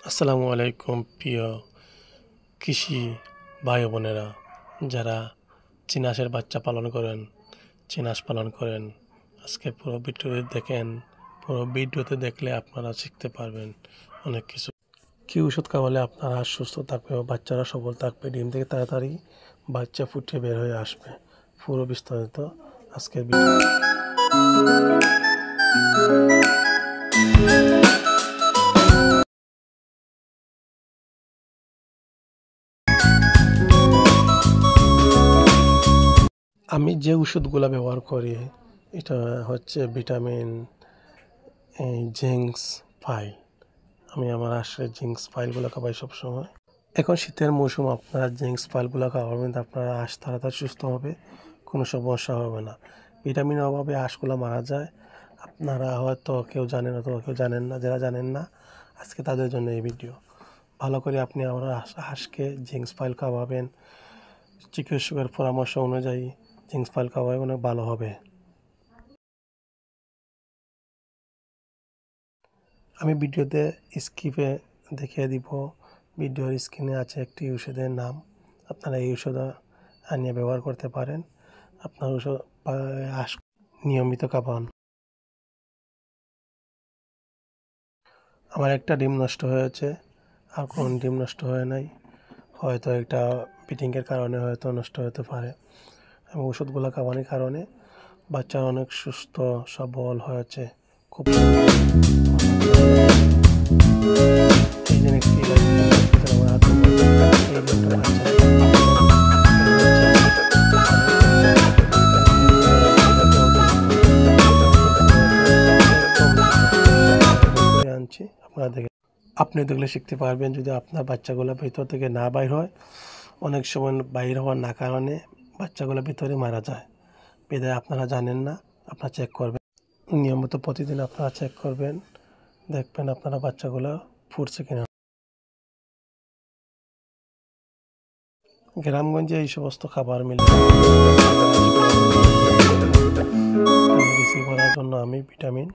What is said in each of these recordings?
আসসালামু আলাইকুম প্রিয় কৃষি ভাই বোনেরা, যারা চিনাসের বাচ্চা পালন করেন, চিনাস পালন করেন, আজকে পুরো ভিডিওতে দেখেন। পুরো ভিডিওতে দেখলে আপনারা শিখতে পারবেন অনেক কিছু। কী ওষুধ খাওয়ালে আপনারা সুস্থ থাকবে ও বাচ্চারা সবল থাকবে, ডিম থেকে তাড়াতাড়ি বাচ্চা ফুটে বের হয়ে আসবে, পুরো বিস্তারিত আজকের ভিডিও। আমি যে ওষুধগুলো ব্যবহার করি এটা হচ্ছে ভিটামিন জিঙ্কস ফাইল। আমি আমার আসলে জিঙ্কস ফাইলগুলো খাওয়াই সবসময়। এখন শীতের মৌসুম, আপনারা জিঙ্কস ফাইলগুলো খাওয়াবেন, আপনারা আঁশ তাড়াতাড়ি সুস্থ হবে, কোনো সমস্যা হবে না। ভিটামিনের অভাবে আঁশগুলো মারা যায়। আপনারা হয়তো কেউ জানেন অথবা কেউ জানেন না। যারা জানেন না, আজকে তাদের জন্য এই ভিডিও। ভালো করে আপনি আমার হাঁসকে জিঙ্কস ফাইল খাওয়াবেন, চিকিৎসকের পরামর্শ অনুযায়ী জিঙ্কস ফাইল খাওয়াই অনেক ভালো হবে। আমি ভিডিওতে স্কিপে দেখিয়ে দিব। ভিডিওর স্ক্রিনে আছে একটি ওষুধের নাম, আপনারা এই ওষুধ আনিয়ে ব্যবহার করতে পারেন। আপনার ওষুধ নিয়মিত খাবান। আমার একটা ডিম নষ্ট হয়েছে, আর কোন ডিম নষ্ট হয় নাই। হয়তো একটা পিটিংয়ের কারণে হয়তো নষ্ট হতে পারে। আমি ওষুধগুলো খাওয়ানোর কারণে বাচ্চা অনেক সুস্থ সবল হয়েছে। খুব আপনি দেখলে শিখতে পারবেন। যদি আপনার বাচ্চাগুলো ভিতর থেকে না বাইর হয়, অনেক সময় বাইর হওয়ার না কারণে বাচ্চাগুলো ভিতরে মারা যায়। বিধায় আপনারা জানেন না, আপনারা চেক করবেন নিয়মিত। প্রতিদিন আপনারা চেক করবেন, দেখবেন আপনারা বাচ্চাগুলো ফুটছে কিনা। গ্রামগঞ্জে এই সমস্ত খাবার মিলে রুচি করার জন্য আমি ভিটামিন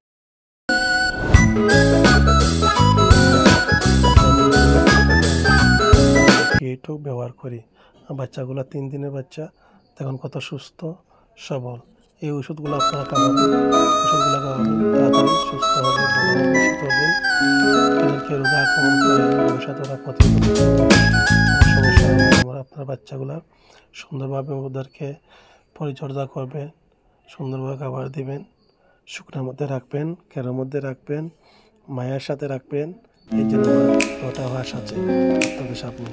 এইটুকু ব্যবহার করি। বাচ্চাগুলো 3 দিনের বাচ্চা, তখন কত সুস্থ সবল। এই ওষুধগুলো আপনারা খাওয়াবেন, ওষুধগুলো খাওয়াবেন, তাড়াতাড়ি সুস্থ হবে, শীতদিন এদেরকে রোগে আক্রমণ করে ভবিষ্যতে ওরা প্রতিরোধ সমস্যা হবে। আমরা আপনার বাচ্চাগুলো সুন্দরভাবে ওদেরকে পরিচর্যা করবেন, সুন্দরভাবে খাবার দিবেন, শুকনোর মধ্যে রাখবেন, কেরোর মধ্যে রাখবেন, মায়ের সাথে রাখবেন। এই জন্য ওটা হাঁস আছে, তবে সামনে